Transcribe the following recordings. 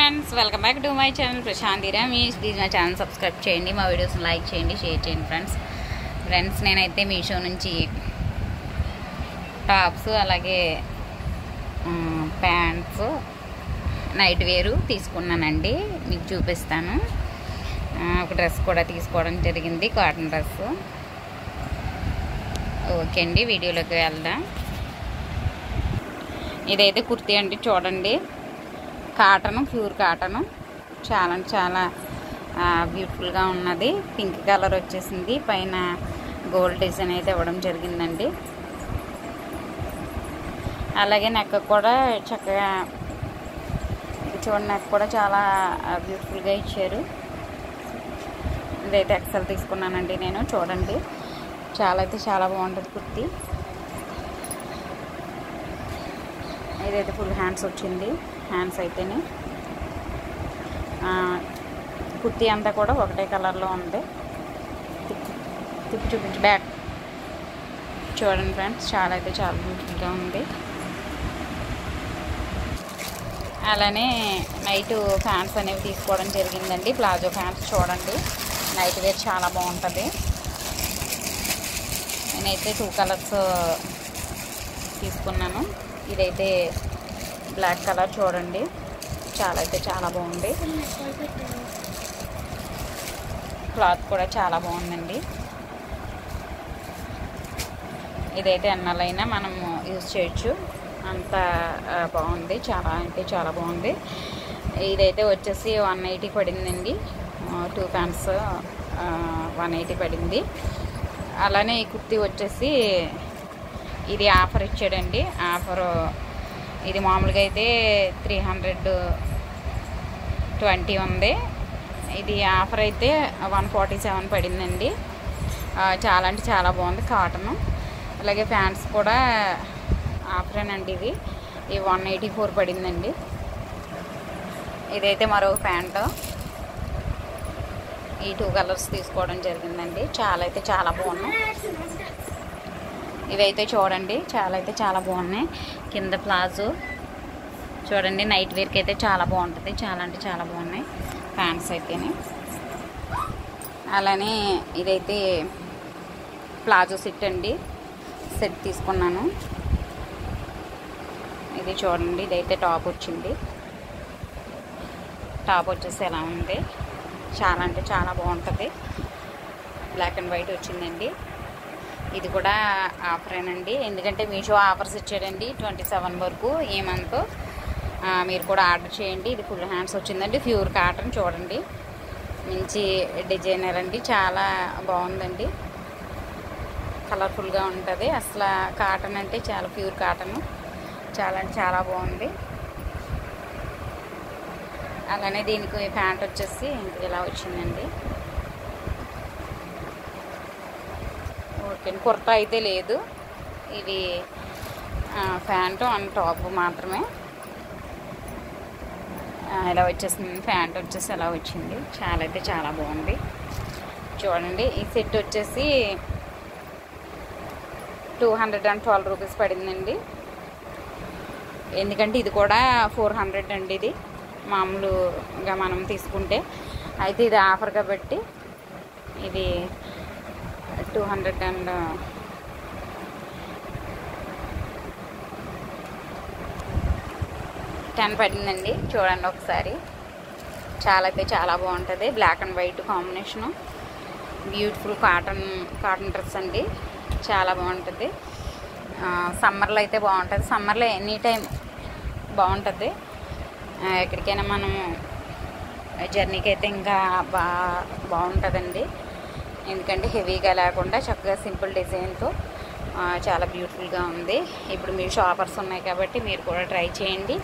Friends, welcome back to my channel Prashanti Ramesh. Please మా channel subscribe చేయండి, మా వీడియోస్ని లైక్ చేయండి, షేర్ చేయండి. ఫ్రెండ్స్ నేనైతే మీషో నుంచి టాప్స్ అలాగే ప్యాంట్స్ నైట్ వేరు తీసుకున్నానండి. మీకు చూపిస్తాను. ఒక డ్రెస్ కూడా తీసుకోవడం జరిగింది, కాటన్ డ్రెస్. ఓకే అండి, వీడియోలోకి వెళ్దాం. ఇదైతే కుర్తీ అండి, చూడండి. కాటను, ప్యూర్ కాటను, చాలా అంటే చాలా బ్యూటిఫుల్గా ఉన్నది. పింక్ కలర్ వచ్చేసింది, పైన గోల్డ్ డిజైన్ అయితే ఇవ్వడం జరిగిందండి. అలాగే నెక్ కూడా చక్కగా చూడండి, నెక్ కూడా చాలా బ్యూటిఫుల్గా ఇచ్చారు. ఇదైతే ఎక్సెల్ తీసుకున్నానండి నేను. చూడండి, చాలా అయితే చాలా బాగుంటుంది కుర్తీ. ఇదైతే ఫుల్ హ్యాండ్స్ వచ్చింది. హ్యాండ్స్ అయితేనే కుర్తీ అంతా కూడా ఒకటే కలర్లో ఉంది. తిప్పి చూపించి బ్యాక్ చూడండి ఫ్రెండ్స్, చాలా అయితే చాలా బ్యూటిఫుల్గా ఉంది. అలానే నైట్ ఫ్యాన్స్ అనేవి తీసుకోవడం జరిగిందండి. ప్లాజో ఫ్యాన్స్ చూడండి, నైట్ వేర్ చాలా బాగుంటుంది. నేనైతే 2 కలర్స్ తీసుకున్నాను. ఇదైతే బ్లాక్ కలర్, చూడండి, చాలా అయితే చాలా బాగుంది. క్లాత్ కూడా చాలా బాగుందండి. ఇదైతే ఎన్నాళ్ళైనా మనము యూజ్ చేయొచ్చు, అంత బాగుంది. చాలా అంటే చాలా బాగుంది. ఇదైతే వచ్చేసి 180 పడిందండి. 2 ప్యాంట్స్ 180 పడింది. అలానే ఈ కుర్తీ వచ్చేసి ఇది ఆఫర్ ఇచ్చాడండి. ఆఫరు ఇది మామూలుగా అయితే 320 ఉంది. ఇది ఆఫర్ అయితే 147 పడిందండి. చాలా అంటే చాలా బాగుంది కాటను. అలాగే ప్యాంట్స్ కూడా ఆఫరేనండి. ఇది 184 పడిందండి. ఇదైతే మరో ప్యాంటు. ఈ 2 కలర్స్ తీసుకోవడం జరిగిందండి. చాలా అయితే చాలా బాగున్నాయి. ఇవైతే చూడండి, చాలా అయితే చాలా బాగున్నాయి. కింద ప్లాజో చూడండి, నైట్ వేర్కి అయితే చాలా బాగుంటుంది. చాలా అంటే చాలా బాగున్నాయి ప్యాంట్స్ అయితేనే. అలానే ఇదైతే ప్లాజో సెట్ అండి, సెట్ తీసుకున్నాను. ఇది చూడండి, ఇదైతే టాప్ వచ్చింది. టాప్ వచ్చేసి ఎలా ఉంది, చాలా అంటే చాలా బాగుంటుంది. బ్లాక్ అండ్ వైట్ వచ్చిందండి. ఇది కూడా ఆఫరేనండి, ఎందుకంటే మీషో ఆఫర్స్ ఇచ్చాడండి 27 వరకు ఈ మంత్. మీరు కూడా ఆర్డర్ చేయండి. ఇది ఫుల్ హ్యాండ్స్ వచ్చిందండి, ప్యూర్ కాటన్. చూడండి, మంచి డిజైనర్ అండి, చాలా బాగుందండి. కలర్ఫుల్గా ఉంటుంది. అసలు కాటన్ అంటే చాలా ప్యూర్ కాటన్, చాలా అంటే చాలా బాగుంది. అలానే దీనికి ప్యాంట్ వచ్చేసి ఇలా వచ్చిందండి. ఓకే, కుర్తా అయితే లేదు. ఇది ప్యాంటు అండ్ టాప్ మాత్రమే. ఇలా వచ్చేసింది. ప్యాంట్ వచ్చేసి ఎలా వచ్చింది, చాలా అయితే చాలా బాగుంది. చూడండి, ఈ సెట్ వచ్చేసి 212 రూపీస్ పడిందండి. ఎందుకంటే ఇది కూడా 400 అండి. ఇది మామూలుగా మనం తీసుకుంటే అయితే ఇది ఆఫర్ కాబట్టి ఇది 210 పడిందండి. చూడండి ఒకసారి, చాలా అయితే చాలా బాగుంటుంది. Black and white combination, beautiful cotton dress అండి, చాలా బాగుంటుంది. సమ్మర్లో అయితే బాగుంటుంది. సమ్మర్లో ఎనీ టైం బాగుంటుంది. ఎక్కడికైనా మనము జర్నీకి అయితే ఇంకా బాగుంటుందండి. ఎందుకంటే హెవీగా లేకుండా చక్కగా సింపుల్ డిజైన్తో చాలా బ్యూటిఫుల్గా ఉంది. ఇప్పుడు మీ షాపర్స్ ఉన్నాయి కాబట్టి మీరు కూడా ట్రై చేయండి.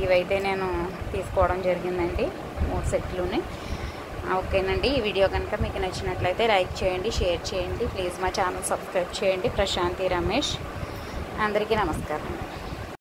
ఇవైతే నేను తీసుకోవడం జరిగిందండి, 3 సెట్లుని. ఓకేనండి, ఈ వీడియో కనుక మీకు నచ్చినట్లయితే లైక్ చేయండి, షేర్ చేయండి. ప్లీజ్ మా ఛానల్ సబ్స్క్రైబ్ చేయండి. ప్రశాంతి రమేష్. అందరికీ నమస్కారం.